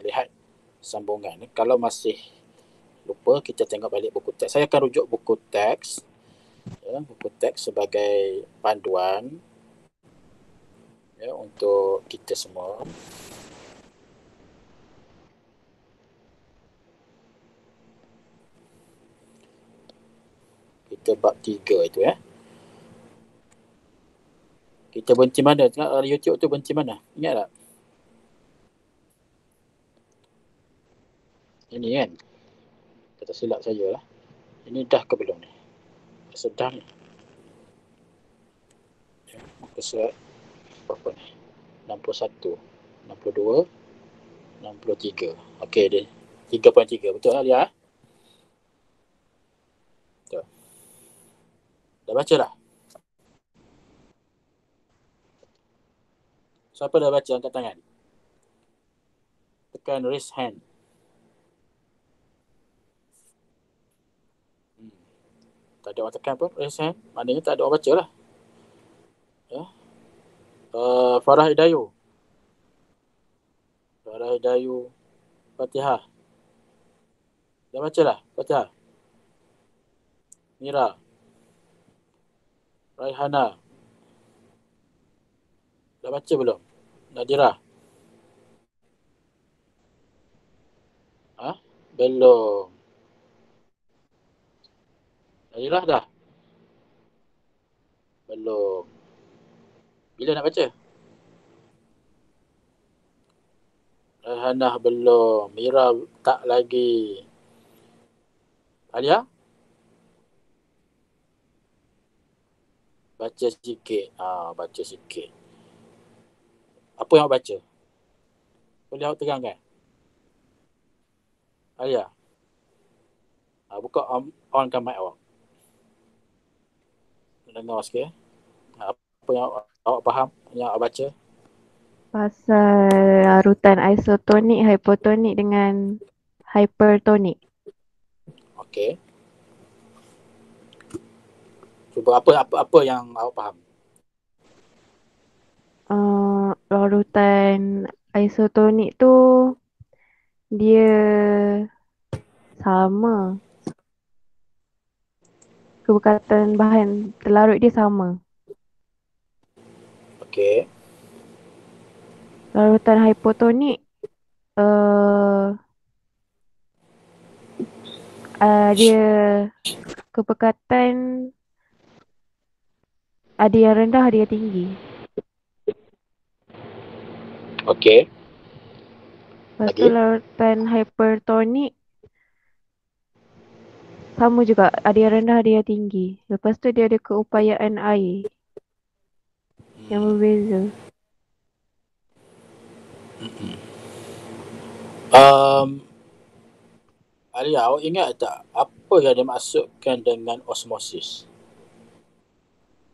lihat sambungan. Kalau masih lupa, kita tengok balik buku teks. Saya akan rujuk buku teks, buku teks sebagai panduan untuk kita semua. Kita bab 3 itu ya. Kita berhenti mana? Tengok YouTube tu berhenti mana? Ingat tak? Ini kan? Kata silap saja lah. Ini dah ke belum ni? Sedang ni. Muka surat berapa ni? 61, 62, 63. Okey, dia 3.3. Betul lah dia? Betul. Dah baca dah? Siapa dah baca? Angkat tangan. Tekan raise hand. Tak ada orang tekan pun raise hand. Maknanya tak ada orang baca lah. Ya. Farah Hidayu. Farah Hidayu. Fatihah. Dah baca dah? Fatihah. Mira. Raihana. Dah baca belum? Nadira. Belum. Nadira dah? Belum. Bila nak baca? Raihanah belum. Mira tak lagi. Alia? Baca sikit. Baca sikit. Apa yang awak baca? Boleh awak terangkan? Alia? Buka onkan mic awak. Dengar sikit. Apa yang awak faham? Yang awak baca? Pasal larutan isotonik, hypotonik dengan hypertonik. Okey. Cuba apa yang awak faham? Larutan isotonik tu dia sama. Kepekatan bahan terlarut dia sama. Okey. Larutan hypotonik dia kepekatan ada yang rendah, ada yang tinggi. Okey. Lepas tu Lagi? larutan hypertonik sama juga, ada yang rendah, ada yang tinggi. Lepas tu dia ada keupayaan air yang berbeza. Alia, awak ingat tak apa yang dimaksudkan dengan osmosis?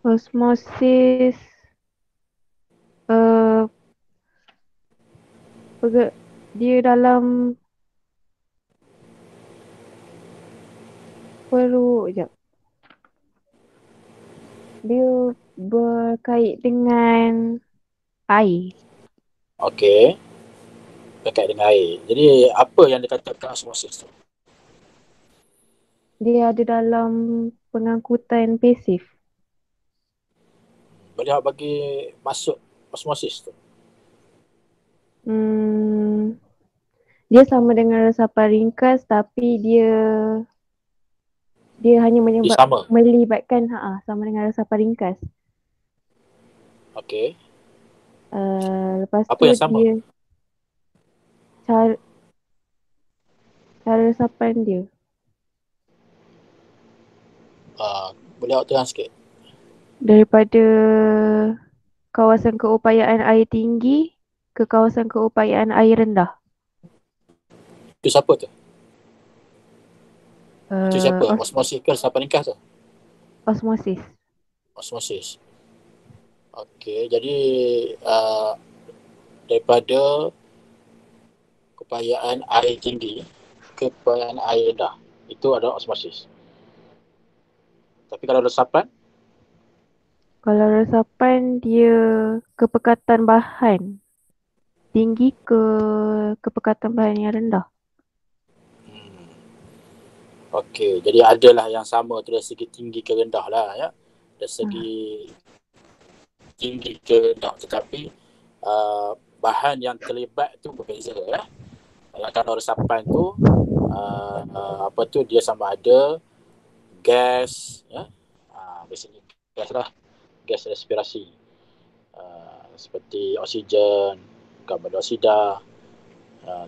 Osmosis dia dalam sekejap. Dia berkait dengan air. Okey. Berkait dengan air. Jadi apa yang dikatakan osmosis tu? Dia ada dalam pengangkutan pasif. Boleh awak bagi masuk osmosis tu? Dia sama dengan resapan ringkas tapi dia hanya melibatkan sama dengan resapan ringkas. Okey. Lepas Apa tu yang sama? dia cara resapan dia. Boleh awak terang sikit? Daripada kawasan keupayaan air tinggi ke kawasan keupayaan air rendah. Itu siapa tu? Itu siapa? Uh, Osmosis ke resapan ringkas tu? Osmosis. Osmosis. Okey, jadi daripada keupayaan air tinggi ke keupayaan air rendah, itu adalah osmosis. Tapi kalau resapan? Kalau resapan dia kepekatan bahan. tinggi ke kepekatan bahan yang rendah. Hmm. Okey, jadi adalah yang sama tu dari segi tinggi ke rendah lah ya. Dari Ah, segi tinggi ke rendah, tetapi bahan yang terlibat tu berbeza ya. Kalau resapan tu apa tu dia sama ada gas ya. Biasanya gas lah, gas respirasi. Seperti oksigen, karbon dioksida.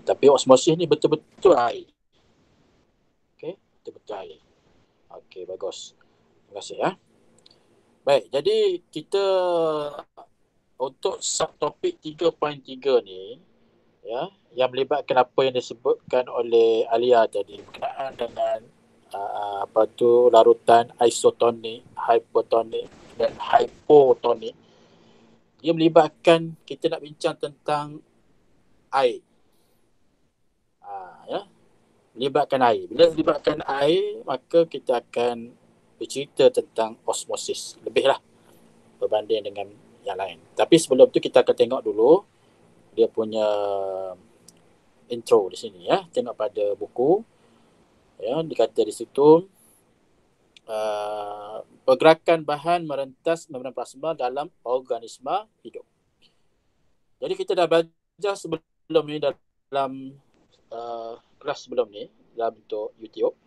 Tapi osmosis ni betul-betul air. Okey, betul-betul air. Okey, bagus. Terima kasih ya. Baik, jadi kita untuk subtopik 3.3 ni ya, yang melibatkan apa yang disebutkan oleh Alia tadi berkenaan dengan apa tu larutan isotonik, hypertonik dan hypotonik. Dia melibatkan kita nak bincang tentang air. Ya, melibatkan air. Bila melibatkan air, maka kita akan bercerita tentang osmosis lebih lah berbanding dengan yang lain. Tapi sebelum tu kita akan tengok dulu dia punya intro di sini ya. Tengok pada buku ya, dikata di situ pergerakan bahan merentas membran plasma dalam organisma hidup. Jadi kita dah belajar sebelum ni dalam kelas sebelum ni dalam bentuk YouTube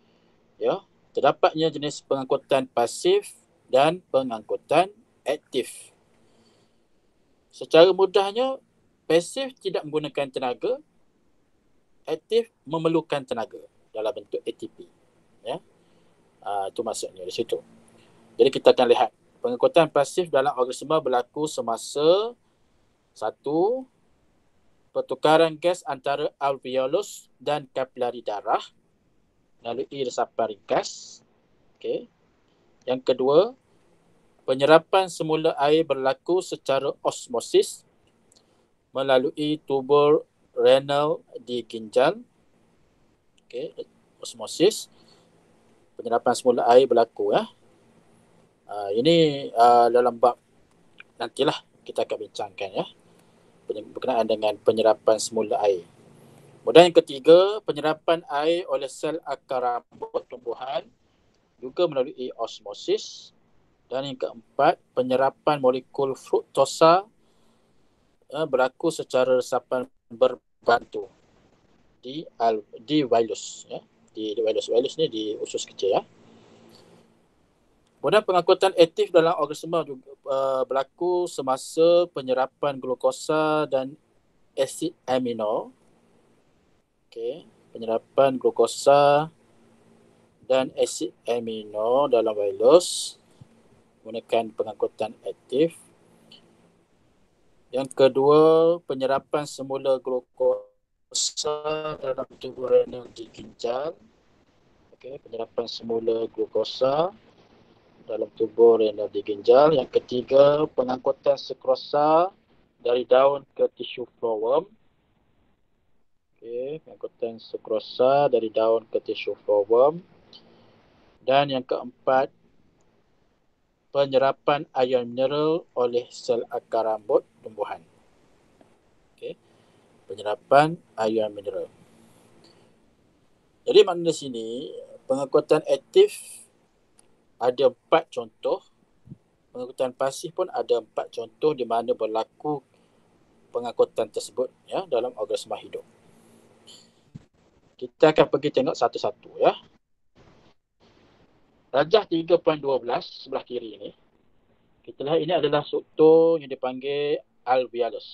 ya. Terdapatnya jenis pengangkutan pasif dan pengangkutan aktif. Secara mudahnya, pasif tidak menggunakan tenaga, aktif memerlukan tenaga dalam bentuk ATP. Ya, itu maksudnya di situ. Jadi kita akan lihat pengangkutan pasif dalam organisma berlaku semasa satu, pertukaran gas antara alveolus dan kapilari darah melalui resapan ringkas. Okay. Yang kedua, penyerapan semula air berlaku secara osmosis melalui tubul renal di ginjal. Okay. Osmosis, penyerapan semula air berlaku ya. Ini dalam bab nantilah kita akan bincangkan ya, berkenaan dengan penyerapan semula air. Kemudian yang ketiga, penyerapan air oleh sel akar rambut tumbuhan juga melalui osmosis. Dan yang keempat, penyerapan molekul fruktosa berlaku secara resapan berbantu di wilus ya. Di wilus ni di usus kecil ya. Kemudian pengangkutan aktif dalam organisma juga berlaku semasa penyerapan glukosa dan asid amino. Okey, penyerapan glukosa dan asid amino dalam wilus menggunakan pengangkutan aktif. Yang kedua, penyerapan semula glukosa dalam tubul renal di ginjal. Okey, penyerapan semula glukosa dalam tubul renal di ginjal. Yang ketiga, pengangkutan sukrosa dari daun ke tisu flowerworm. Okey, pengangkutan sukrosa dari daun ke tisu flowerworm. Dan yang keempat, penyerapan ion mineral oleh sel akar rambut tumbuhan. Okey, penyerapan ion mineral. Jadi makna sini, pengangkutan aktif ada 4 contoh. Pengangkutan pasif pun ada 4 contoh di mana berlaku pengangkutan tersebut ya dalam organisma hidup. Kita akan pergi tengok satu-satu ya. Rajah 3.12 sebelah kiri ini. Kita lihat ini adalah struktur yang dipanggil alveolus.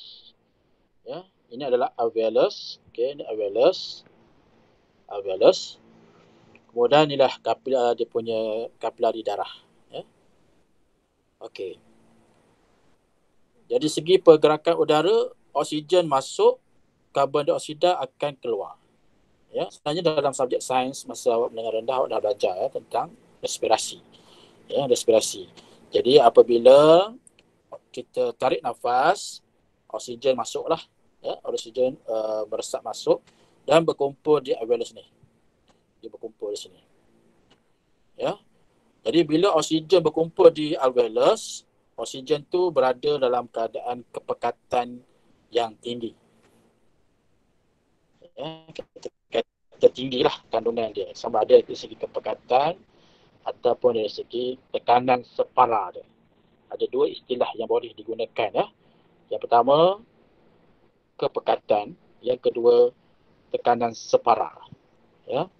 Ya, ini adalah alveolus. Okey, ini alveolus. Alveolus. Kemudian inilah dia punya kapilari darah ya. Okey. Jadi segi pergerakan udara, oksigen masuk, karbon dioksida akan keluar. Ya, sebenarnya dalam subjek sains masa awak menengah rendah awak dah belajar ya tentang respirasi. Ya, respirasi. Jadi apabila kita tarik nafas, oksigen masuklah ya, oksigen meresap masuk dan berkumpul di alveolus ni. Dia berkumpul di sini. Ya. Jadi bila oksigen berkumpul di alveolus, oksigen tu berada dalam keadaan kepekatan yang tinggi. kita tinggilah kandungan dia, sama ada dari segi kepekatan ataupun dari segi tekanan separa dia. Ada dua istilah yang boleh digunakan ya. Yang pertama kepekatan, yang kedua tekanan separa ya.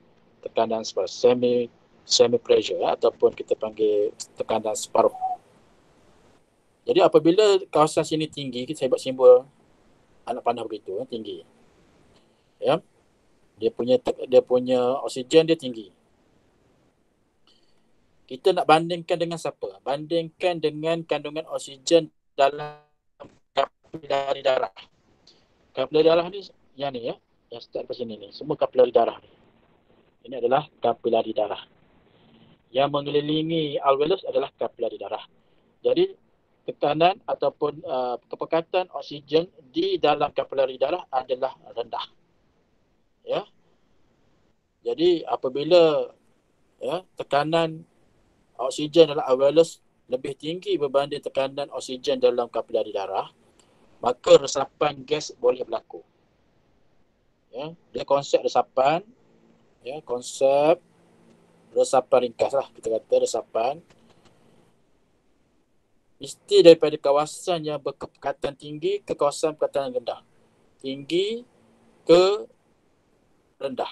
Tekanan separa, semi pressure ya, ataupun kita panggil tekanan separuh. Jadi apabila kawasan sini tinggi, saya buat simbol anak panah begitu ya, tinggi ya. Dia punya oksigen dia tinggi. Kita nak bandingkan dengan siapa? Bandingkan dengan kandungan oksigen dalam kapilari darah. Kapilari darah ni yang ni ya, yang start ke sini ni, semua kapilari darah ni. Ini adalah kapilari darah. Yang mengelilingi alveolus adalah kapilari darah. Jadi tekanan ataupun kepekatan oksigen di dalam kapilari darah adalah rendah. Ya. Jadi apabila ya, tekanan oksigen dalam alveolus lebih tinggi berbanding tekanan oksigen dalam kapilari darah, maka resapan gas boleh berlaku. Ya, dia konsep resapan, ya, konsep resapan ringkas lah, kita kata resapan mesti daripada kawasan yang berkepekatan tinggi ke kawasan kepekatan rendah. Tinggi ke rendah.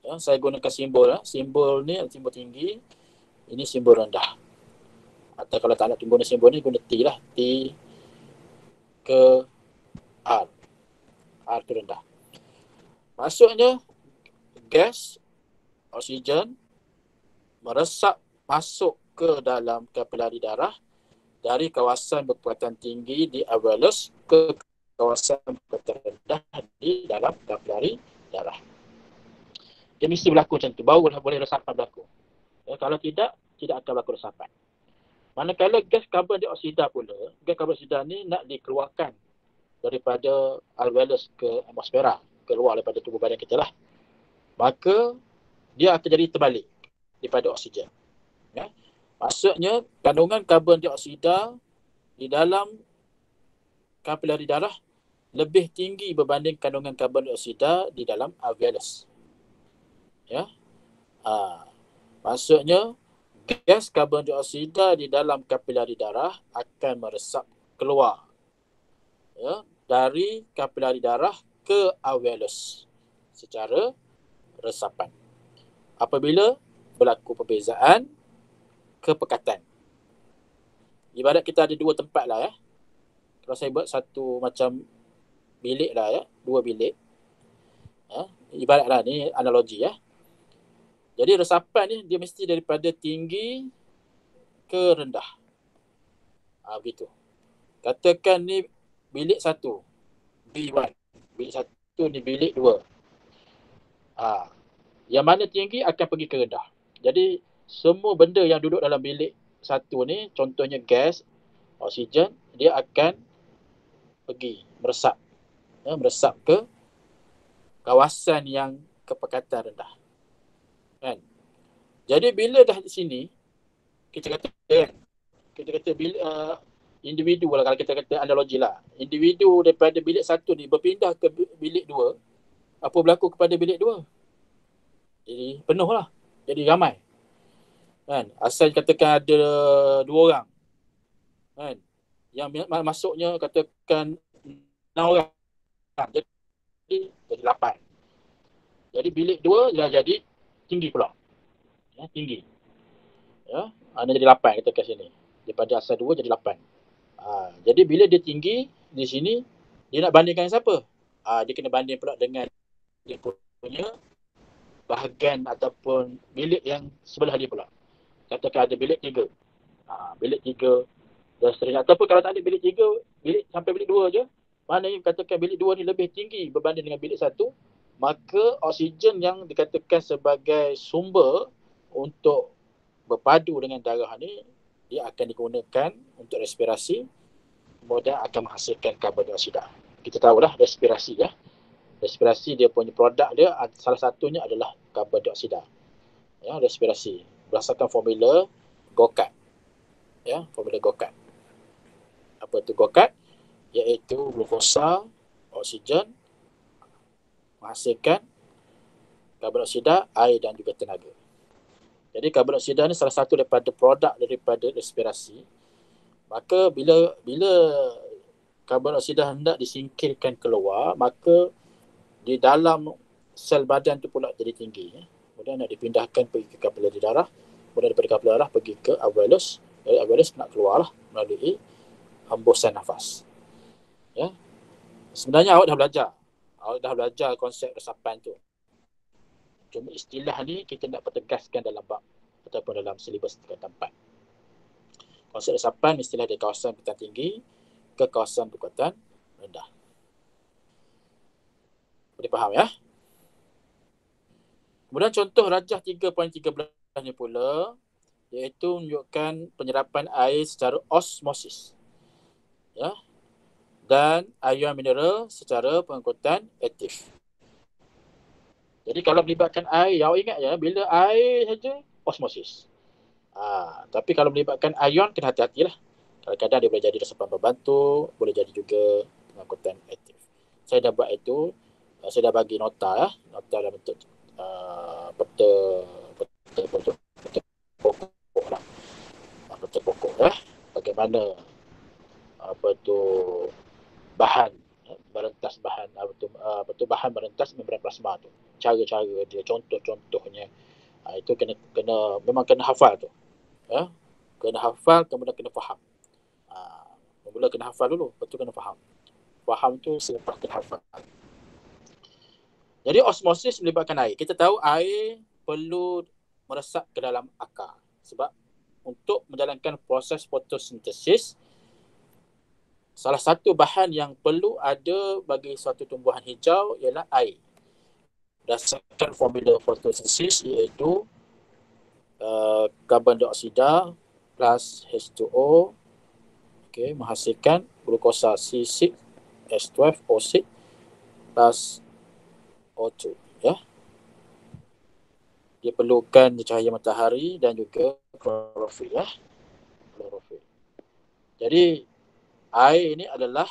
Ya, saya gunakan simbol lah. Simbol ni simbol tinggi, ini simbol rendah. Atau kalau tak nak guna simbol ni, guna T lah. T ke R. R tu rendah. Maksudnya gas oksigen meresap masuk ke dalam kapilari darah dari kawasan berkepekatan tinggi di alveolus ke kawasan berkepekatan rendah di dalam kapilari darah. Dia mesti berlaku macam tu, baru boleh resapan berlaku. Ya, kalau tidak akan berlaku resapan. Manakala gas karbon dioksida pula, gas karbon dioksida ni nak dikeluarkan daripada alveolus ke atmosfera, keluar daripada tubuh badan kita lah. Maka dia akan jadi terbalik daripada oksigen. Ya. Maksudnya kandungan karbon dioksida di dalam kapilari darah lebih tinggi berbanding kandungan karbon dioksida di dalam alveolus. Ya. Maksudnya gas karbon dioksida di dalam kapilari darah akan meresap keluar ya, dari kapilari darah ke alveolus secara resapan. Apabila berlaku perbezaan kepekatan. Ibarat kita ada dua tempat lah ya. Kalau saya buat satu macam bilik lah ya, dua bilik. Ya, ibaratlah ni analogi ya. Jadi resapan ni dia mesti daripada tinggi ke rendah. Begitu. Katakan ni bilik 1, B1. Bilik 1 ni bilik 2. Yang mana tinggi akan pergi ke rendah. Jadi semua benda yang duduk dalam bilik 1 ni, contohnya gas, oksigen, dia akan pergi meresap. Ya, meresap ke kawasan yang kepekatan rendah. Kan? Jadi bila dah di sini, kita kata bila individu lah, kalau kita kata analogi lah, individu daripada bilik 1 ni berpindah ke bilik 2, apa berlaku kepada bilik 2? Jadi penuh lah, jadi ramai kan. Asal katakan ada 2 orang kan, yang masuknya katakan 6 orang, jadi 8. Jadi bilik 2 dah jadi tinggi pula ya, tinggi ya, ada jadi 8 katakan sini, daripada asal 2 jadi 8. Jadi bila dia tinggi di sini, dia nak bandingkan siapa? Dia kena banding pula dengan dia punya bahagian ataupun bilik yang sebelah dia pula. Katakan ada bilik 3. Bilik 3 dan seterusnya. Ataupun kalau tak ada bilik 3, bilik sampai bilik 2 je, maknanya katakan bilik 2 ni lebih tinggi berbanding dengan bilik 1, maka oksigen yang dikatakan sebagai sumber untuk berpadu dengan darah ni, dia akan digunakan untuk respirasi, kemudian akan menghasilkan karbon dioksida. Kita tahulah respirasi ya. Respirasi dia punya produk dia, salah satunya adalah karbon dioksida. Ya, respirasi berdasarkan formula GOCAT. Ya, formula GOCAT. Apa itu GOCAT? Iaitu glukosa, oksigen, menghasilkan karbon dioksida, air dan juga tenaga. Jadi karbon dioksida ni salah satu daripada produk daripada respirasi. Maka bila karbon dioksida hendak disingkirkan keluar, maka di dalam sel badan tu pula jadi tinggi. Kemudian nak dipindahkan pergi ke kapilari darah, kemudian daripada kapilari darah pergi ke alveolus. Dari alveolus nak keluarlah melalui hembusan nafas. Ya. Sebenarnya awak dah belajar konsep resapan tu. Cuma istilah ni kita nak pertegaskan dalam bab ataupun dalam silibus tingkatan 4. Konsep resapan istilah dari kawasan berkekuatan tinggi ke kawasan berkekuatan rendah. Boleh faham ya? Kemudian contoh rajah 3.13 ni pula, iaitu menunjukkan penyerapan air secara osmosis. Ya. Dan ion mineral secara pengangkutan aktif. Jadi kalau melibatkan air, awak ingat ya, bila air saja osmosis. Tapi kalau melibatkan ion, kena hati-hatilah. Kadang-kadang dia boleh jadi resapan berbantu, boleh jadi juga pengangkutan aktif. Saya dah buat itu, saya dah bagi nota dalam bentuk peta pokok lah. Peta pokok bagaimana bahan merentas bahan bahan merentas membran plasma tu. Cara-cara dia, contoh-contohnya. Itu memang kena hafal tu. Ya. Kena hafal, kemudian kena faham. Mula kena hafal dulu, lepas tu kena faham. Faham tu selepas kena hafal. Jadi osmosis melibatkan air. Kita tahu air perlu meresap ke dalam akar. Sebab untuk menjalankan proses fotosintesis, salah satu bahan yang perlu ada bagi suatu tumbuhan hijau ialah air. Berdasarkan formula fotosintesis iaitu karbon dioksida plus H2O menghasilkan glukosa C6H12O6 plus O2 ya. Dia perlukan cahaya matahari dan juga klorofil ya. Klorofil. Jadi air adalah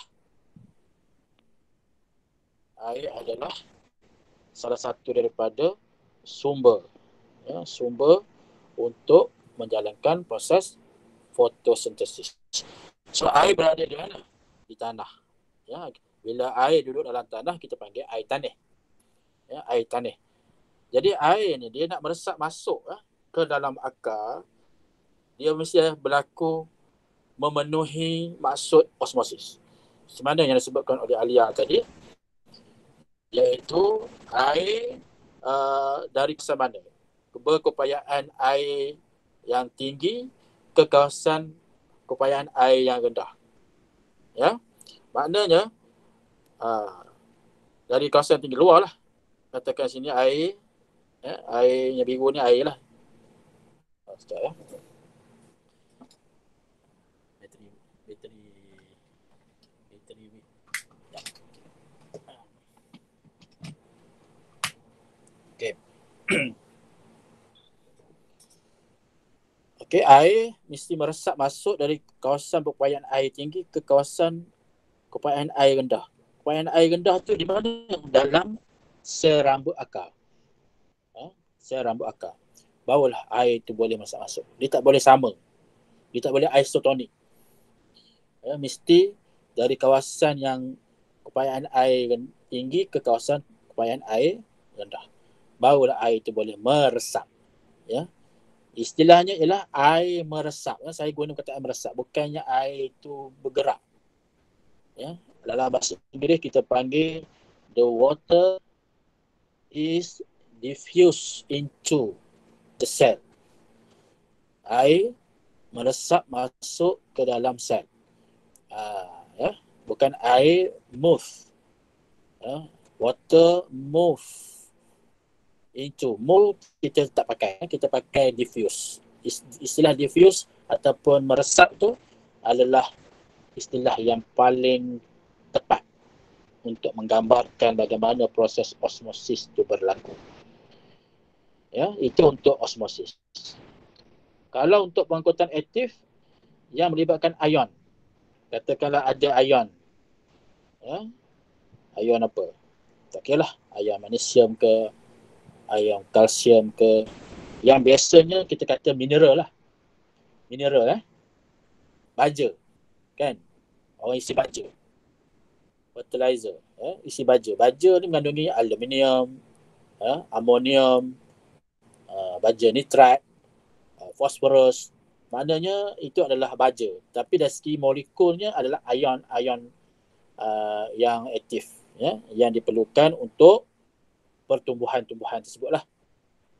salah satu daripada sumber untuk menjalankan proses fotosintesis. So air berada di mana? Di tanah. Ya, bila air duduk dalam tanah kita panggil air tanah. Ya, air tanah. Jadi air ni dia nak meresap masuk ke dalam akar, dia mesti berlaku memenuhi maksud osmosis. Semana yang disebutkan oleh Alia tadi, iaitu air dari kawasan mana? Berkeupayaan air yang tinggi ke kawasan keupayaan air yang rendah. Ya, maknanya dari kawasan tinggi luar lah. Katakan sini air, air yang biru ni air lah. Sekejap ya. Bateri. Ya. Okey. Okey, air mesti meresap masuk dari kawasan berkeupayaan air tinggi ke kawasan keupayaan air rendah. Keupayaan air rendah tu di mana? Dalam sel rambut akar. Sel rambut akar. Barulah air tu boleh masuk. Dia tak boleh sama. Dia tak boleh isotonik. Mesti dari kawasan yang keupayaan air tinggi ke kawasan keupayaan air rendah. Barulah air tu boleh meresap. Ya. Istilahnya ialah air meresap. Saya guna kata air meresap. Bukannya air itu bergerak. Ya. Dalam bahasa Inggeris kita panggil the water is diffused into the cell. Air meresap masuk ke dalam sel. Ya. Bukan air move. Water move into. Move kita tak pakai. Kita pakai diffuse. Istilah diffuse ataupun meresap tu adalah istilah yang paling tepat untuk menggambarkan bagaimana proses osmosis itu berlaku. Ya, itu untuk osmosis. Kalau untuk pengangkutan aktif yang melibatkan ion, katakanlah ada ion. Ya, ion apa? Tak kira lah ion magnesium ke, ion kalsium ke. Yang biasanya kita kata mineral lah. Mineral baja kan. Orang isi baja. Fertilizer isi baja. Baja ni mengandungi aluminium, amonium, baja nitrat, fosforus. Maknanya itu adalah baja. Tapi dari segi molekulnya adalah ion-ion yang aktif, yang diperlukan untuk pertumbuhan-tumbuhan tersebutlah.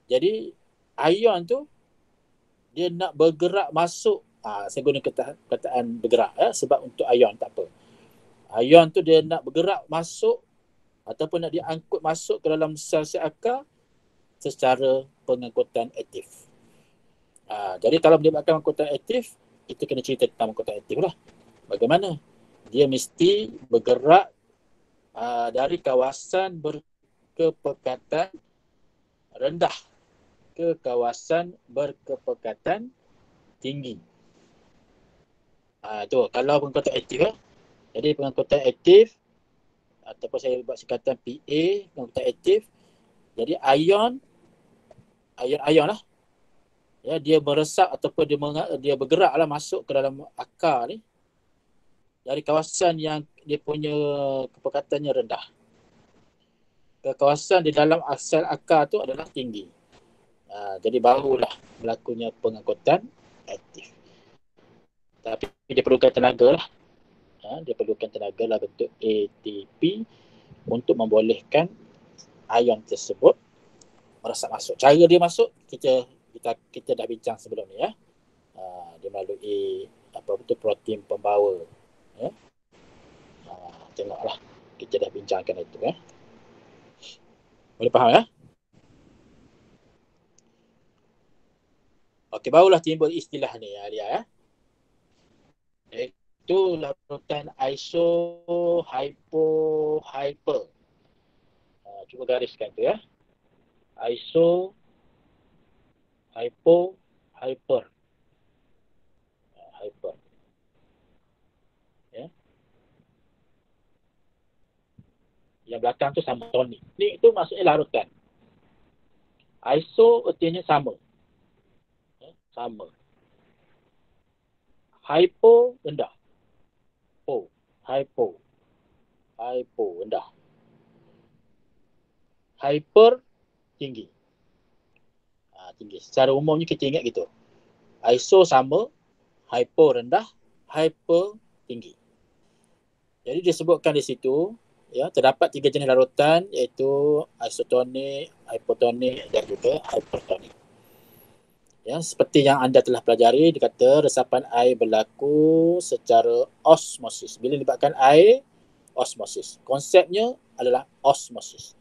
Jadi ion tu dia nak bergerak masuk, saya guna kataan bergerak sebab untuk ion tak apa. Ion tu dia nak bergerak masuk ataupun nak diangkut masuk ke dalam sel-sel akar secara pengangkutan aktif. Jadi kalau melibatkan pengangkutan aktif, kita kena cerita tentang pengangkutan aktif lah. Bagaimana? Dia mesti bergerak dari kawasan berkepekatan rendah ke kawasan berkepekatan tinggi. Tu kalau pengangkutan aktif Jadi pengangkutan aktif ataupun saya buat singkatan PA, pengangkutan aktif. Jadi ion lah. Ya, dia meresap ataupun dia bergeraklah masuk ke dalam akar ni dari kawasan yang dia punya kepekatannya rendah ke kawasan di dalam sel akar tu adalah tinggi. Jadi barulah berlakunya pengangkutan aktif. Tapi dia perlukan tenaga lah. Dia perlukan tenaga lah bentuk ATP untuk membolehkan ion tersebut meresap masuk. Cara dia masuk kita dah bincang sebelum ni dia melalui protein pembawa. Tengoklah, kita dah bincangkan itu Boleh faham Okey, barulah timbul istilah ni Alia Itu larutan iso, hypo, hyper. Cuba gariskan tu Iso, hypo, hyper. Hyper. Yang belakang tu sama tonic. Ni itu maksudnya larutan. Iso artinya sama. Sama. Hypo rendah. Hypo rendah. Hyper tinggi. Tinggi. Secara umumnya kita ingat gitu. Iso sama, hypo rendah, hyper tinggi. Jadi disebutkan di situ terdapat 3 jenis larutan iaitu isotonik, hypotonik dan juga hypertonik. Seperti yang anda telah pelajari, dikata resapan air berlaku secara osmosis. Bila libatkan air, osmosis. Konsepnya adalah osmosis.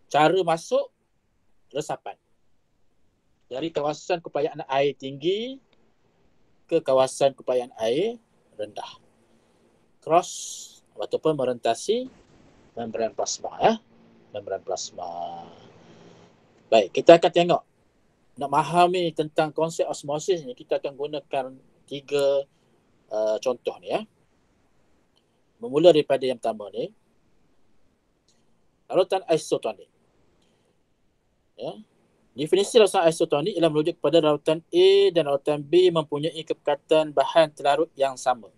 Cara masuk, resapan. Dari kawasan kepayaan air tinggi ke kawasan kepayaan air rendah. Cross ataupun merentasi membran plasma membran plasma. Baik, kita akan tengok. Nak memahami tentang konsep osmosis ni, kita akan gunakan 3 contoh ni Bermula daripada yang pertama ni, larutan isotonik. Definisi larutan isotonik ialah merujuk kepada larutan A dan larutan B mempunyai kepekatan bahan terlarut yang sama.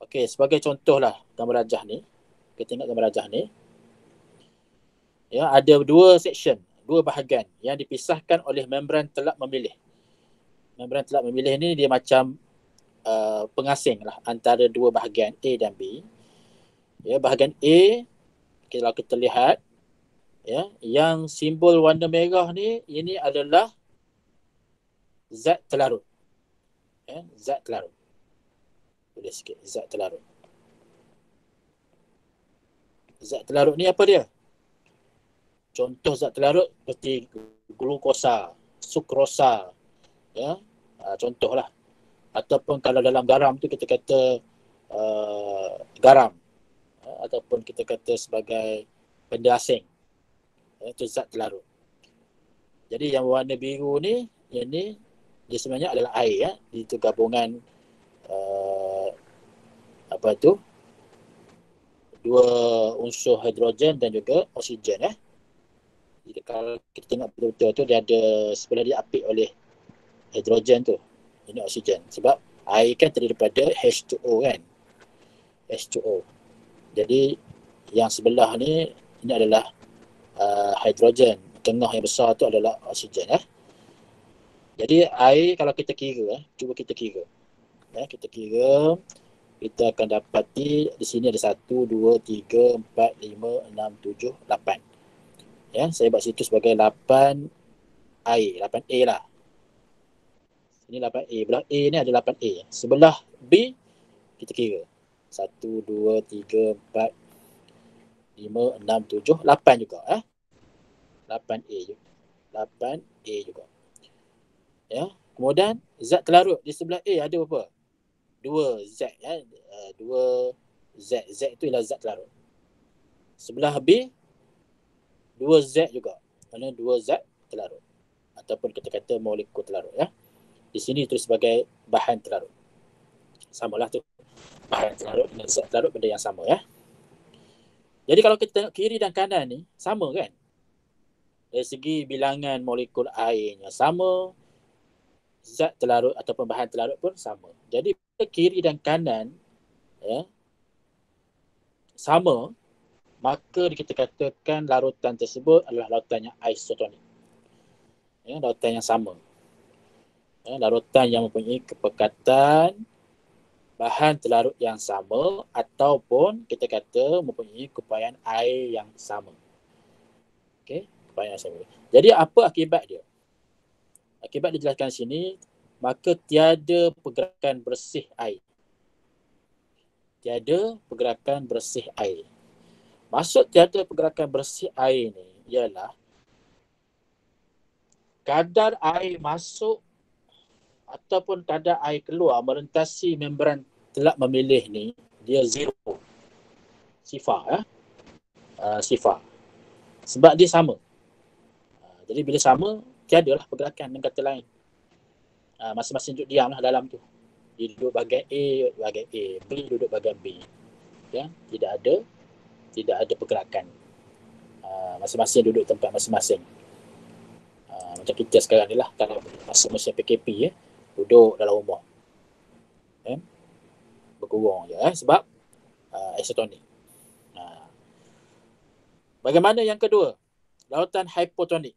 Okey, sebagai contohlah gambar rajah ni. Kita tengok gambar rajah ni. Ada 2 section, 2 bahagian yang dipisahkan oleh membran telak memilih. Membran telak memilih ni dia macam pengasing lah antara 2 bahagian A dan B. Bahagian A, kalau kita lihat yang simbol warna merah ni, ini adalah zat terlarut. Zat terlarut. Boleh sikit, zat terlarut. Zat terlarut ni apa dia? Contoh zat terlarut seperti glukosa, sukrosa, contohlah. Ataupun kalau dalam garam tu kita kata garam, ataupun kita kata sebagai benda asing, itu zat terlarut. Jadi yang warna biru ni, yang ni dia sebenarnya adalah air itu gabungan dua unsur hidrogen dan juga oksigen. Jadi kalau kita tengok betul-betul tu, dia ada sebelah dia apit oleh hidrogen tu. Ini oksigen. Sebab air kan terdiri daripada H2O kan. H2O. Jadi yang sebelah ni, ini adalah hidrogen. Tengah yang besar tu adalah oksigen. Jadi air kalau kita kira, cuba kita kira. Kita kira, kita akan dapati di sini ada 1, 2, 3, 4, 5, 6, 7, 8. Saya buat situ sebagai 8 air, 8A lah. Ini 8A. Belah A ni ada 8A. Sebelah B, kita kira. 1, 2, 3, 4, 5, 6, 7, 8 juga. 8A juga. 8A juga. Kemudian zat terlarut di sebelah A ada berapa? 2 Z. 2 Z. Z itu ialah zat terlarut. Sebelah B, 2 Z juga. Mana 2 zat terlarut. Ataupun kita kata molekul terlarut. Di sini tulis sebagai bahan terlarut. Samalah tu. Bahan terlarut dan zat terlarut benda yang sama. Jadi kalau kita tengok kiri dan kanan ni, sama kan? Dari segi bilangan molekul airnya sama, zat terlarut ataupun bahan terlarut pun sama. Jadi kiri dan kanan sama, maka kita katakan larutan tersebut adalah larutan yang isotonik. Larutan yang sama. Larutan yang mempunyai kepekatan bahan terlarut yang sama ataupun kita kata mempunyai keupayaan air yang sama. Keupayaan yang sama. Jadi apa akibat dia? Akibat dijelaskan sini, maka tiada pergerakan bersih air. Tiada pergerakan bersih air. Maksud tiada pergerakan bersih air ni ialah kadar air masuk ataupun kadar air keluar merentasi membran telak memilih ni, dia zero. Sifar. Sifar. Sebab dia sama. Jadi bila sama, tiadalah pergerakan dengan kata lain. Masing-masing duduk diam lah dalam tu. Dia duduk bahagian A, bahagian A. B duduk bahagian B. Tidak ada pergerakan. Masing-masing duduk tempat masing-masing. Macam kita sekarang ni lah, kalau masa musim PKP, duduk dalam rumah. Berkurung je sebab isotonik. Bagaimana yang kedua? Larutan hipotonik.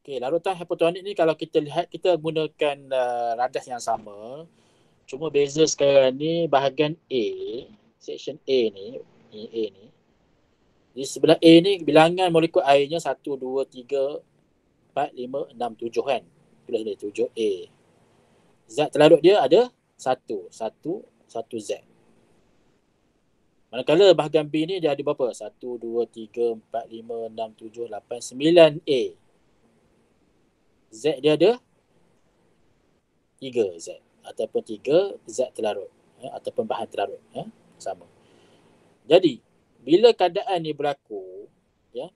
Larutan hipotonik ni kalau kita lihat, kita gunakan radas yang sama. Cuma beza sekarang ni bahagian A, section A ni, di sebelah A ni bilangan molekul airnya 1, 2, 3, 4, 5, 6, 7 kan. Tulis ni 7A. Zat terlarut dia ada 1 Z. Manakala bahagian B ni dia ada berapa? 1, 2, 3, 4, 5, 6, 7, 8, 9A. Z dia ada 3 Z. Ataupun 3 zat terlarut. Ataupun bahan terlarut. Sama. Jadi, bila keadaan ni berlaku,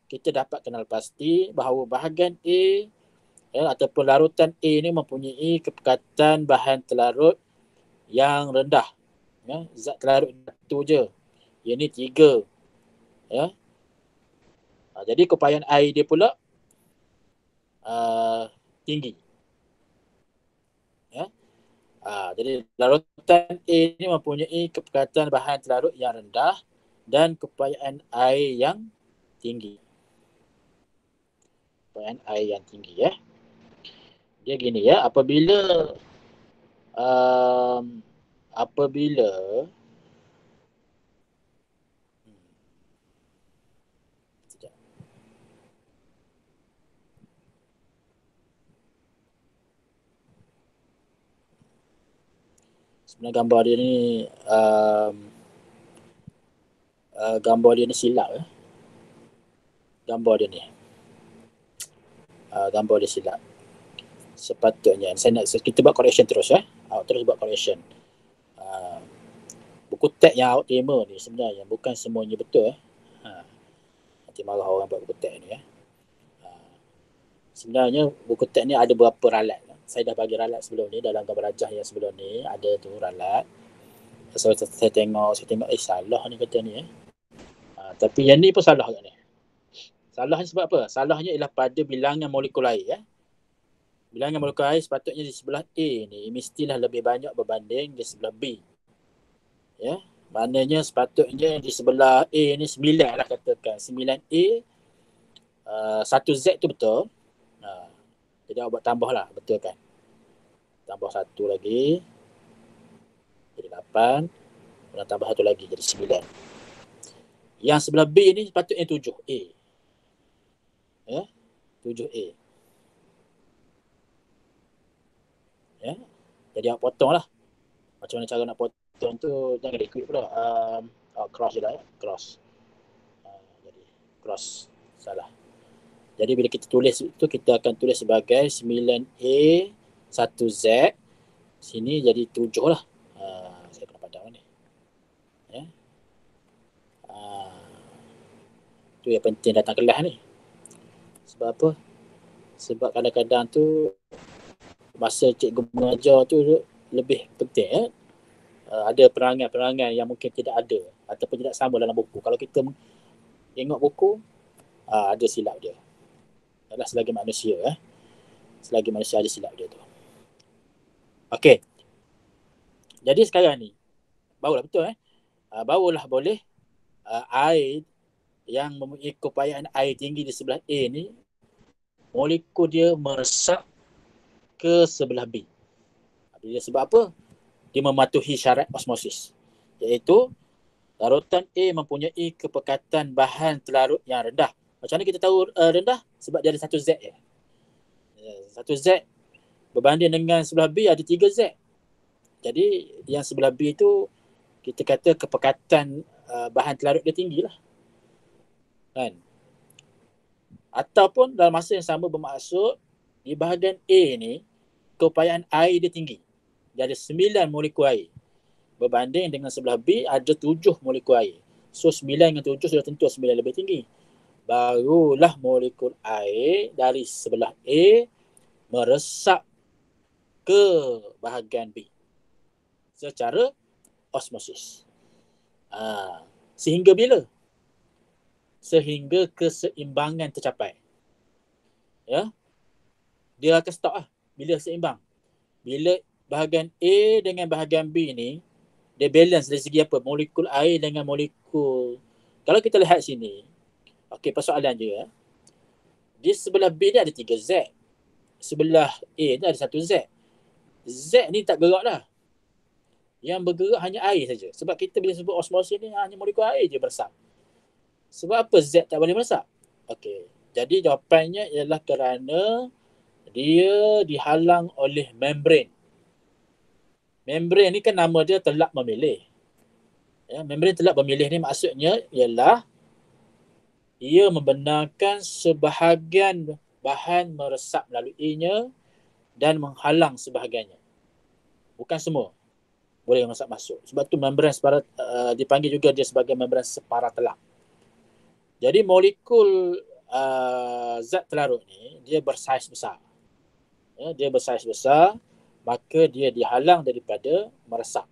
kita dapat kenal pasti bahawa bahagian A ataupun larutan A ni mempunyai kepekatan bahan terlarut yang rendah. Zat terlarut satu je. Yang ni 3. Jadi keupayaan air dia pula tinggi. Jadi larutan A ni mempunyai kepekatan bahan terlarut yang rendah dan keupayaan air yang tinggi. Keupayaan air yang tinggi. Dia gini apabila sebenarnya gambar dia ni gambar dia ni silap. Gambar dia ni gambar dia silap. Sepatutnya kita buat correction terus. Awak terus buat correction. Buku teks yang awak terima ni sebenarnya bukan semuanya betul. Nanti marah orang buat buku teks ni. Sebenarnya buku teks ni ada beberapa ralat. Saya dah bagi ralat sebelum ni dalam gambar rajah yang sebelum ni. Ada tu ralat. So, saya tengok salah ni kata ni tapi yang ni pun salah kat ni. Salahnya sebab apa? Salahnya ialah pada bilangan molekul air. Bilangan molekul air sepatutnya di sebelah A ni mestilah lebih banyak berbanding di sebelah B. Ya, maknanya sepatutnya di sebelah A ni 9 lah katakan. 9A 1Z tu betul. Jadi awak buat tambah lah, betul kan? Tambah satu lagi jadi 8. Dan tambah satu lagi jadi 9. Yang sebelah B ni sepatutnya 7A. Ya, 7A. Ya, jadi awak potong lah. Macam mana cara nak potong tu, jangan ikut pula. Cross je lah ya, cross. Jadi cross, salah. Jadi bila kita tulis itu, kita akan tulis sebagai 9A 1Z. Sini jadi 7 lah. Saya kena padam ni. Ya. Itu yang penting datang kelas ni. Sebab apa? Sebab kadang-kadang tu masa cikgu mengajar tu lebih penting. Ada perangai-perangai yang mungkin tidak ada ataupun tidak sama dalam buku. Kalau kita tengok buku, ada silap dia. Adalah selagi manusia. Selagi manusia ada silap dia tu. Okey. Jadi sekarang ni, barulah betul barulah boleh air yang mempunyai keupayaan air tinggi di sebelah A ni, molekul dia meresap ke sebelah B. Dia sebab apa? Dia mematuhi syarat osmosis, iaitu larutan A mempunyai kepekatan bahan terlarut yang rendah. Macam mana kita tahu rendah? Sebab dia ada 1Z. 1Z berbanding dengan sebelah B ada 3Z. Jadi yang sebelah B tu kita kata kepekatan bahan terlarut dia tinggi lah. Kan? Ataupun dalam masa yang sama bermaksud di bahagian A ni keupayaan air dia tinggi. Dia ada 9 molekul air. Berbanding dengan sebelah B ada 7 molekul air. So 9 dengan 7 sudah tentu 9 lebih tinggi. Barulah molekul air dari sebelah A meresap ke bahagian B secara osmosis. Sehingga bila? Sehingga keseimbangan tercapai. Ya. Dia akan stop lah bila seimbang. Bila bahagian A dengan bahagian B ni dia balance dari segi apa? Molekul air dengan molekul. Kalau kita lihat sini, okey, persoalan je. Di sebelah B ni ada 3Z. Sebelah A ni ada 1Z. Z ni tak gerak dah. Yang bergerak hanya air saja. Sebab kita bila sebut osmosis ni hanya molekul air je meresap. Sebab apa Z tak boleh meresap? Okey. Jadi jawapannya ialah kerana dia dihalang oleh membran. Membran ni kan nama dia telak memilih. Ya, membran telak memilih ni maksudnya ialah ia membenarkan sebahagian bahan meresap melaluinya dan menghalang sebahagiannya. Bukan semua boleh meresap masuk. Sebab tu membran dipanggil juga dia sebagai membran separa telak. Jadi molekul zat terlarut ni dia bersaiz besar. Ya, dia bersaiz besar, maka dia dihalang daripada meresap.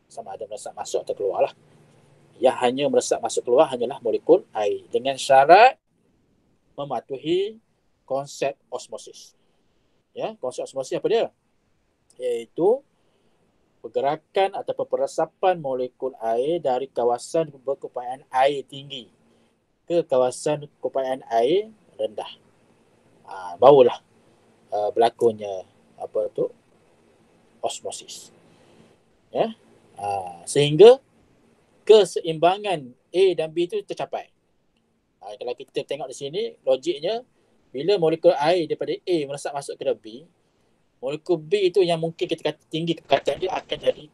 Sama ada meresap masuk atau keluar lah. Yang hanya meresap masuk keluar hanyalah molekul air. Dengan syarat mematuhi konsep osmosis. Ya, konsep osmosis apa dia? Iaitu pergerakan atau peresapan molekul air dari kawasan berkeupayaan air tinggi ke kawasan keupayaan air rendah. Barulah berlakunya osmosis. Ya. Sehingga keseimbangan A dan B itu tercapai. Kalau kita tengok di sini, logiknya bila molekul air daripada A meresap masuk ke B, molekul B itu yang mungkin kita kata tinggi kepekatan dia akan jadi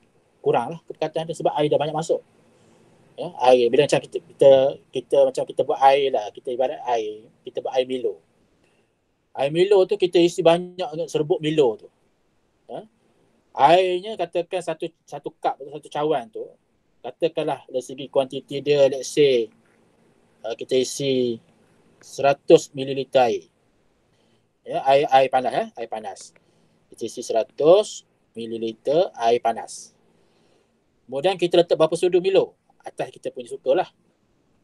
kurang lah kepekatan dia sebab air dah banyak masuk. Ya, air bila macam kita macam kita buat air lah, kita ibarat air, kita buat air Milo. Air Milo tu kita isi banyak serbuk Milo tu. Ya. Airnya katakan satu cup atau satu cawan tu, katakanlah dari segi kuantiti dia, let's say kita isi 100 ml air. Ya, air panas air panas. Kita isi 100 ml air panas. Kemudian kita letak berapa sudu Milo atas kita punya suka lah.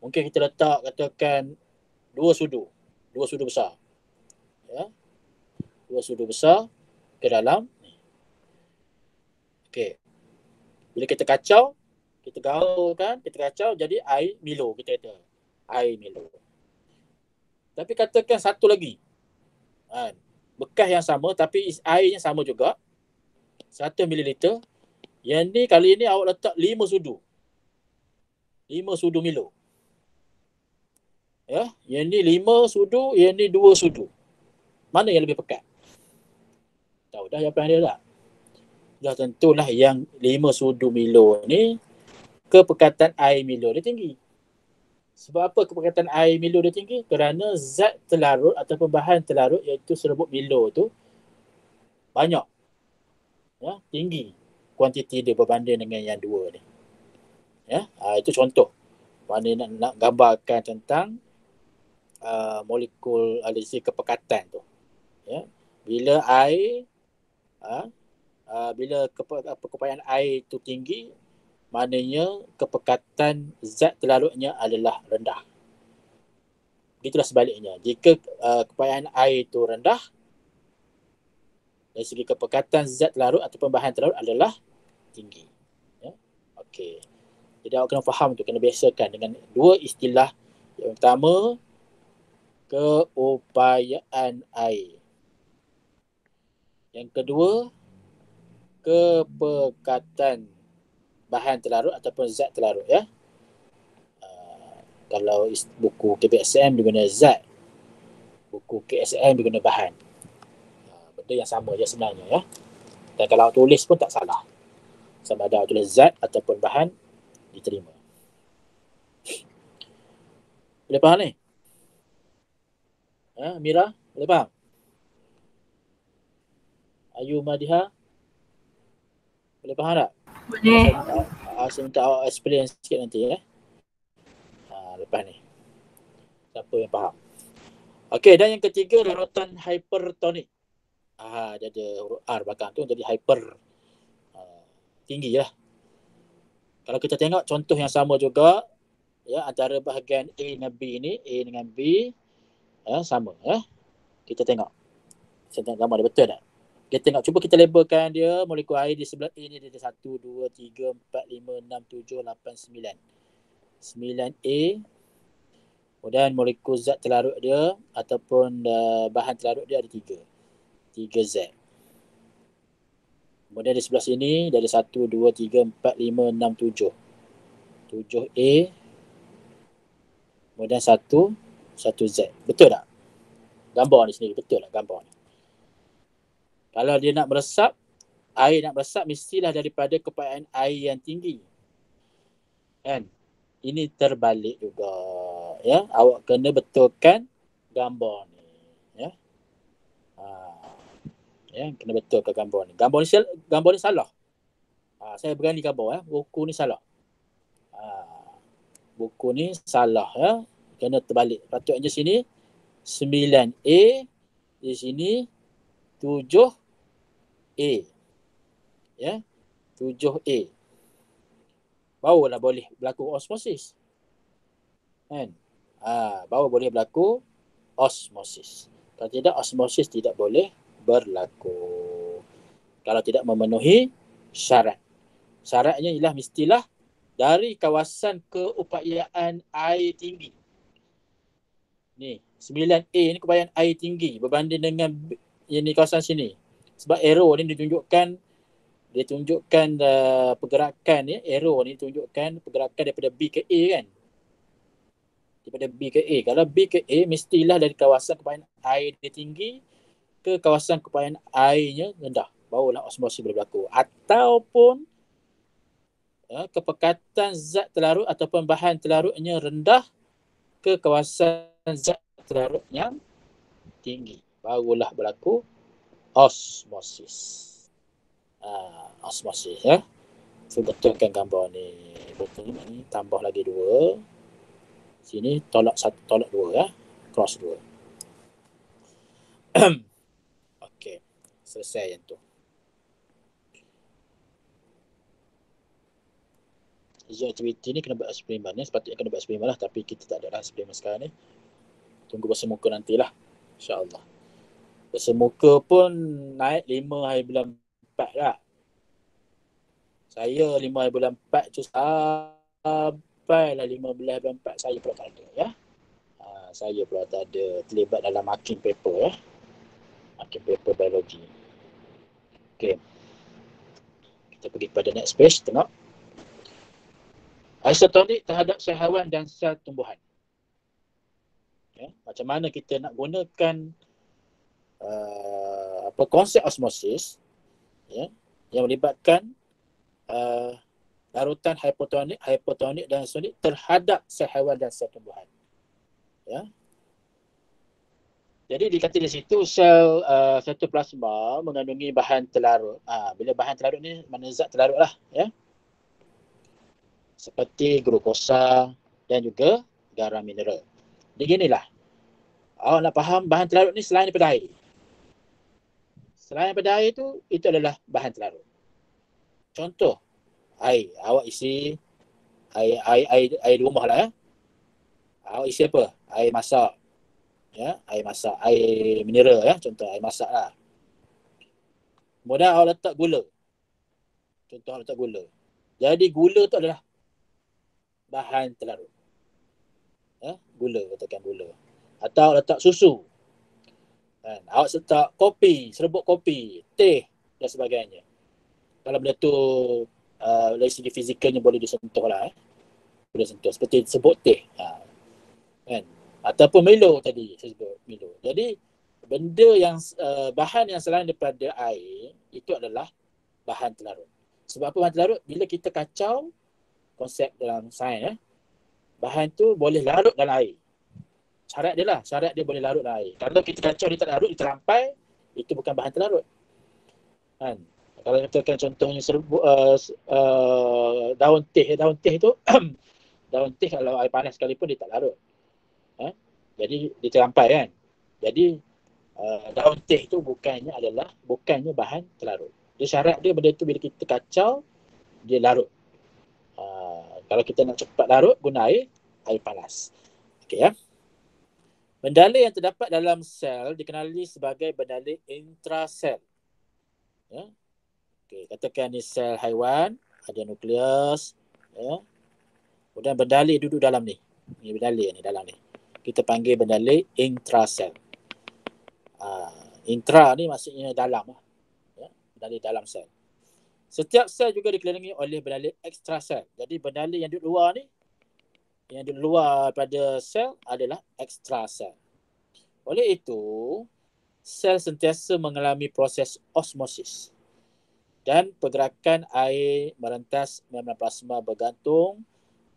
Mungkin kita letak katakan 2 sudu besar. Ya, 2 sudu besar ke dalam. Okey. Bila kita kacau, kita gaulkan, kita kacau jadi air Milo, kita kata. Air Milo. Tapi katakan satu lagi. Bekas yang sama tapi airnya sama juga. 100 ml. Yang ni kali ni awak letak 5 sudu. 5 sudu Milo. Ya, yang ni 5 sudu, yang ni 2 sudu. Mana yang lebih pekat? Tahu dah jawapan dia tak? Dah tentulah yang 5 sudu Milo ni kepekatan air Milo dia tinggi. Sebab apa kepekatan air Milo dia tinggi? Kerana zat terlarut ataupun bahan terlarut iaitu serbuk Milo tu banyak. Ya, tinggi kuantiti dia berbanding dengan yang dua ni. Ya, itu contoh. Mana nak gambarkan tentang molekul dari kepekatan tu. Ya, bila air bila kepekatan air itu tinggi, maknanya kepekatan zat terlarutnya adalah rendah. Begitulah sebaliknya. Jika kepekatan air itu rendah, dari segi kepekatan zat terlarut ataupun bahan terlarut adalah tinggi. Ya? Okey. Jadi awak kena faham tu, kena biasakan dengan dua istilah. Yang pertama, keupayaan air. Yang kedua, kepekatan bahan terlarut ataupun zat terlarut. Ya. Kalau buku KPSM dia guna zat, buku KSM dia guna bahan. Benda yang sama je sebenarnya. Ya. Dan kalau tulis pun tak salah. Sama ada tulis zat ataupun bahan, diterima. Boleh faham ni? Mira, boleh faham? Ayu Madiha, boleh faham tak? Boleh. Saya minta awak explain sikit nanti. Lepas ni. Siapa yang faham? Okey, dan yang ketiga, larutan hypertonik. Dia ada huruf R belakang tu jadi hyper. Tinggi lah. Kalau kita tengok contoh yang sama juga, ya, antara bahagian A dengan B ni, A dengan B, sama. Kita tengok. Saya tengok gambar dia betul tak? Kita tengok, cuba kita labelkan dia, molekul air di sebelah A ni dia ada 1, 2, 3, 4, 5, 6, 7, 8, 9. 9A. Kemudian molekul zat terlarut dia ataupun bahan terlarut dia ada 3. 3Z. Kemudian di sebelah sini dia ada 1, 2, 3, 4, 5, 6, 7. 7A. Kemudian 1Z. Betul tak? Gambar ni sendiri betul tak gambar ni? Kalau dia nak meresap, air nak meresap mestilah daripada kepekatan air yang tinggi. Kan? Ini terbalik juga. Ya, awak kena betulkan gambar ni. Ya. Ya, kena betulkan gambar ni. Gambar ni salah. Saya berani gambar. Buku ni salah. Buku ni salah. Ya. Kena terbalik. Patutnya sini 9A. Di sini 7A. Ya. 7A. Barulah boleh berlaku osmosis. Kan? Baru boleh berlaku osmosis. Kalau tidak, osmosis tidak boleh berlaku. Kalau tidak memenuhi syarat. Syaratnya ialah mestilah dari kawasan keupayaan air tinggi. Ni, 9A ni keupayaan air tinggi berbanding dengan yang di kawasan sini. Sebab arrow ni ditunjukkan pergerakan ni, arrow ni tunjukkan pergerakan daripada B ke A kan. Daripada B ke A. Kalau B ke A mestilah dari kawasan keupayaan air dia tinggi ke kawasan keupayaan airnya rendah. Barulah osmosis boleh berlaku. Ataupun kepekatan zat terlarut ataupun bahan terlarutnya rendah ke kawasan zat terlarut yang tinggi. Barulah berlaku osmosis. Osmosis ya. So, betulkan gambar ni. Betul ni, tambah lagi 2. Sini tolak 1, tolak 2 ya. Cross 2. Okey. Selesai yang tu. Physical activity ni kena buat eksperimen ni, sepatutnya kena buat eksperimen lah, tapi kita tak ada lah eksperimen sekarang ni. Tunggu bersemuka nantilah, insyaAllah. Bersemuka pun naik 5 hari bulan 4 lah. Saya 5 hari bulan 4 tu sampailah 15 bulan 4 saya pula tak ada ya. Saya pula tak ada terlibat dalam marking paper ya. Marking paper biologi. Okay. Kita pergi kepada next page, tengok. Isotonik terhadap sel haiwan dan sel tumbuhan. Ya, macam mana kita nak gunakan konsep osmosis ya, yang melibatkan larutan hipotonik dan isotonik terhadap sel haiwan dan sel tumbuhan. Ya. Jadi dikata di situ sel cytoplasma mengandungi bahan terlarut. Bila bahan terlarut ni mana zat terlarut lah ya. Seperti glukosa dan juga garam mineral. Jadi ginilah. Awak nak faham bahan terlarut ni selain daripada air. Selain daripada air tu, itu adalah bahan terlarut. Contoh, air. Awak isi air rumah lah ya. Awak isi apa? Air masak. Ya, air masak, air mineral ya, contoh air masak lah. Kemudian awak letak gula. Contoh awak letak gula. Jadi gula tu adalah bahan terlarut. Ya, gula, katakan gula. Atau awak letak susu. Kan? Awak letak kopi, serbuk kopi, teh dan sebagainya. Kalau benda tu dari segi fizikalnya boleh disentuh lah. Boleh sentuh. Seperti sebut teh. Kan? Ataupun Milo tadi, saya sebut Milo. Jadi, benda yang bahan yang selain daripada air, itu adalah bahan terlarut. Sebab apa bahan terlarut? Bila kita kacau konsep dalam sains, bahan tu boleh larut dalam air. Syarat dia lah, syarat dia boleh larut dalam air. Kalau kita kacau dia tak larut, dia terlampai, itu bukan bahan terlarut. Kan? Kalau katakan contohnya daun teh tu, daun teh kalau air panas sekalipun dia tak larut. Jadi dia terlampai kan. Jadi daun teh tu bukannya bahan terlarut. Dia syarat dia benda tu bila kita kacau dia larut. Kalau kita nak cepat larut guna air panas. Okey ya. Bendalai yang terdapat dalam sel dikenali sebagai bendalai intrasel. Ya. Okey, katakan ni sel haiwan, ada nukleus, ya. Kemudian bendalai duduk dalam ni. Ni bendalai ni dalam ni. Kita panggil bendalai intrasel. Intra ni maksudnya dalam. Ya, bendalai dalam sel. Setiap sel juga dikelilingi oleh bendalai ekstrasel. Jadi bendalai yang duduk luar ni, yang duduk luar pada sel adalah ekstrasel. Oleh itu, sel sentiasa mengalami proses osmosis. Dan pergerakan air merentas membran plasma bergantung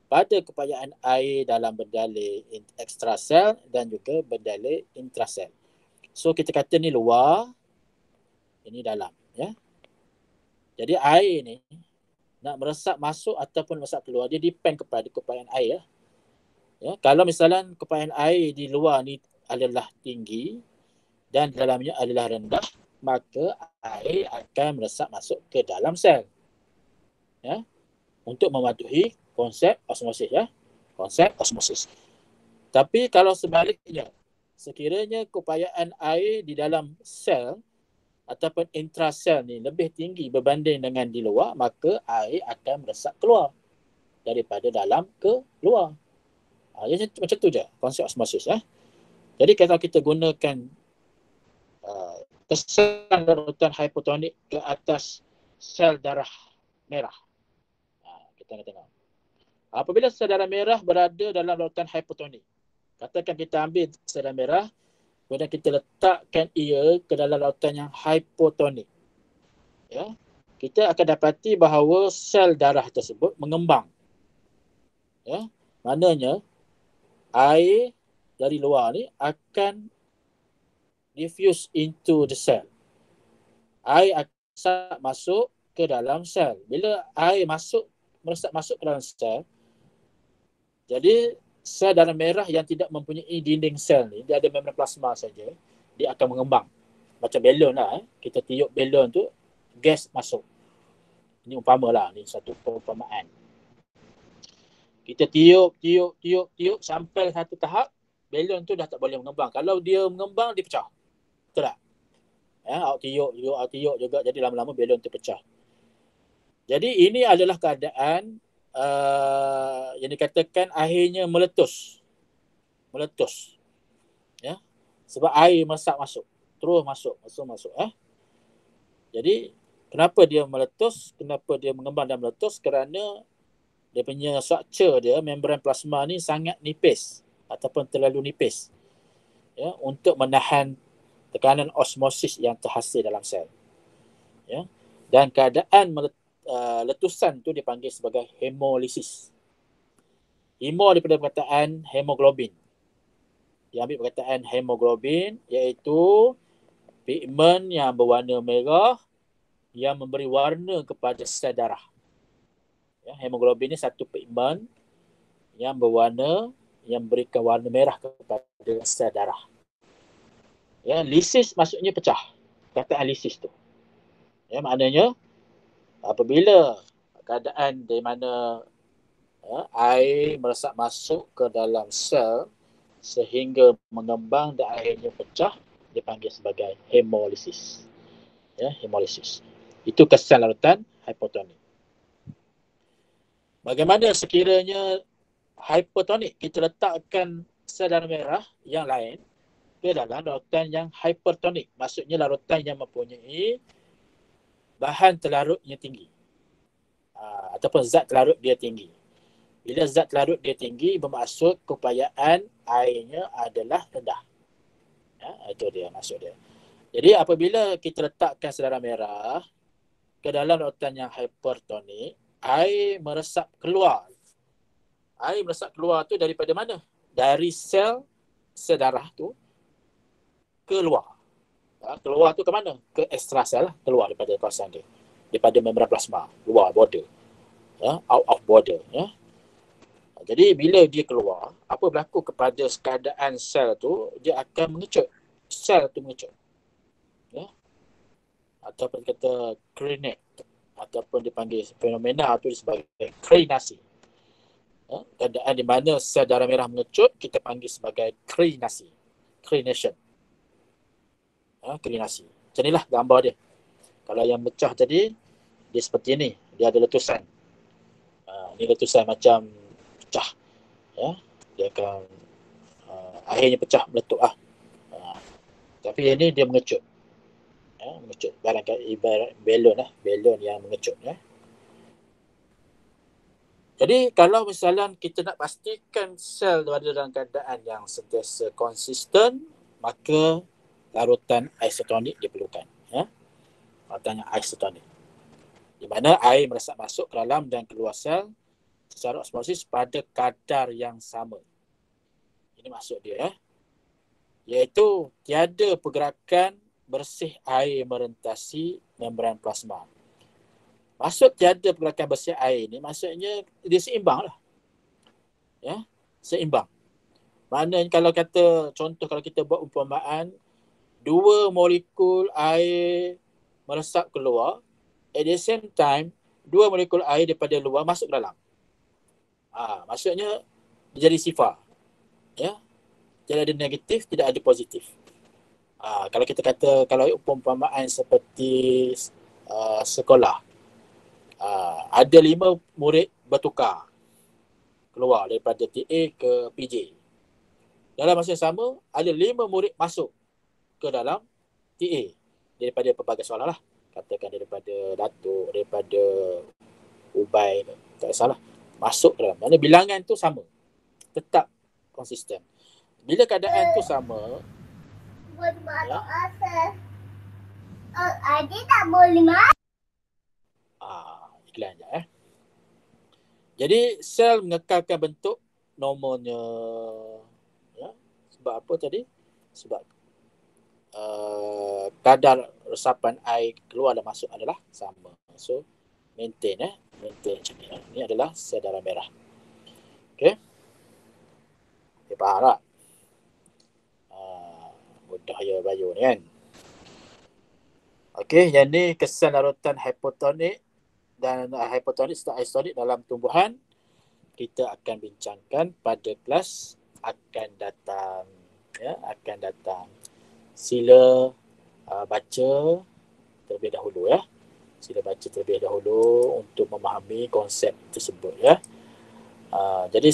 pada kepayaan air dalam bendalai ekstrasel dan juga bendalai intrasel. So kita kata ni luar, ini dalam ya. Jadi air ni nak meresap masuk ataupun meresap keluar, dia depend kepada kepayaan air ya. Ya, kalau misalnya kepayaan air di luar ni adalah tinggi dan dalamnya adalah rendah, maka air akan meresap masuk ke dalam sel. Ya. Untuk mematuhi konsep osmosis ya. Konsep osmosis. Tapi kalau sebaliknya, sekiranya kepayaan air di dalam sel ataupun intrasel ni lebih tinggi berbanding dengan di luar, maka air akan meresap keluar daripada dalam ke luar. Macam tu je konsep osmosis ya. Jadi kalau kita gunakan kesan larutan hipotonik ke atas sel darah merah, kita nak tengok. Apabila sel darah merah berada dalam larutan hipotonik, katakan kita ambil sel darah merah, kemudian kita letakkan ia ke dalam larutan yang hipotonik. Ya, kita akan dapati bahawa sel darah tersebut mengembang. Ya, maknanya air dari luar ni akan diffuse into the cell. Air akan masuk ke dalam sel. Bila air meresap masuk ke dalam sel, jadi sel darah merah yang tidak mempunyai dinding sel ni, dia ada membran plasma saja, dia akan mengembang. Macam balon lah. Kita tiup balon tu, gas masuk. Ini umpamalah, ni satu perumpamaan. Kita tiup sampai satu tahap balon tu dah tak boleh mengembang. Kalau dia mengembang, dia pecah. Betul tak? Awak tiup juga, jadi lama-lama balon tu pecah. Jadi ini adalah keadaan yang dikatakan akhirnya meletus. Ya. Sebab air meresap masuk. Terus masuk. Jadi kenapa dia meletus? Kenapa dia mengembang dan meletus? Kerana dia punya structure dia, membran plasma ni sangat nipis ataupun terlalu nipis, ya, untuk menahan tekanan osmosis yang terhasil dalam sel, ya. Dan keadaan letusan tu dipanggil sebagai hemolisis. Hemo daripada perkataan hemoglobin. Dia ambil perkataan hemoglobin, iaitu pigmen yang berwarna merah yang memberi warna kepada sel darah. Ya, hemoglobin ni satu pigmen yang berwarna, yang memberikan warna merah kepada sel darah. Ya, lisis maksudnya pecah. Kataan lisis tu. Ya, maknanya apabila keadaan di mana air meresap masuk ke dalam sel sehingga mengembang dan akhirnya pecah, dipanggil sebagai hemolisis. Ya, hemolisis. Itu kesan larutan hipotonik. Bagaimana sekiranya hypertonik, kita letakkan sel darah merah yang lain ke dalam larutan yang hypertonik, maksudnya larutan yang mempunyai bahan terlarutnya tinggi, ataupun zat terlarut dia tinggi. Bila zat terlarut dia tinggi, bermaksud keupayaan airnya adalah rendah. Itu dia maksud dia. Jadi apabila kita letakkan sel darah merah ke dalam larutan yang hypertonik, air meresap keluar. Air meresap keluar tu daripada mana? Dari sel darah tu keluar. Keluar tu ke mana? Ke ekstrasel, keluar daripada kawasan dia. Daripada membran plasma, luar border. Out of border. Jadi bila dia keluar, apa berlaku kepada keadaan sel tu? Dia akan mengecut. Sel tu mengecut. Ataupun kata crenate, ataupun dipanggil fenomena tu sebagai krenasi. Keadaan di mana sel darah merah mengecut, kita panggil sebagai krenasi. Crenation. Krenasi. Macam inilah gambar dia. Kalau yang pecah tadi, dia seperti ini. Dia ada letusan. Ini letusan macam pecah. Dia akan akhirnya pecah, meletup. Tapi ini dia mengecut. Mengecut. Barangkali ibarat balon yang mengecut. Jadi kalau misalnya kita nak pastikan sel berada dalam keadaan yang sentiasa konsisten, maka larutan isotonik diperlukan. Larutan yang isotonik, di mana air meresap masuk ke dalam dan keluar sel secara osmosis pada kadar yang sama. Ini maksud dia. Iaitu tiada pergerakan bersih air merentasi membran plasma. Maksud tiada pergerakan bersih air ni, maksudnya dia seimbang lah. Seimbang. Maknanya kalau kata, contoh kalau kita buat umpamaan, 2 molekul air meresap keluar, at the same time, 2 molekul air daripada luar masuk ke dalam. Maksudnya, dia jadi sifar. Tidak ada negatif, tidak ada positif. Kalau kita kata, kalau umpamaan seperti sekolah, ada 5 murid bertukar keluar daripada TA ke PJ. Dalam masa yang sama, ada 5 murid masuk ke dalam TA daripada pelbagai sekolah lah. Katakan daripada Datuk, daripada Ubay, tak salah. Masuk ke dalam. Mana bilangan tu sama. Tetap konsisten. Bila keadaan tu sama, Adik tak boleh makan. Iklan je. Jadi sel mengekalkan bentuk normalnya. Sebab apa tadi? Sebab kadar resapan air keluar dan masuk adalah sama. So maintain macam ni. Ini adalah sel darah merah. Okey. Okay, faham tak? Mudah ya Bayu ni kan. Okey, yang ni kesan larutan hipotonik dan hipotonik serta isotonik dalam tumbuhan. kita akan bincangkan pada kelas akan datang. Ya, akan datang. Sila baca terlebih dahulu ya. Sila baca terlebih dahulu untuk memahami konsep tersebut ya. Jadi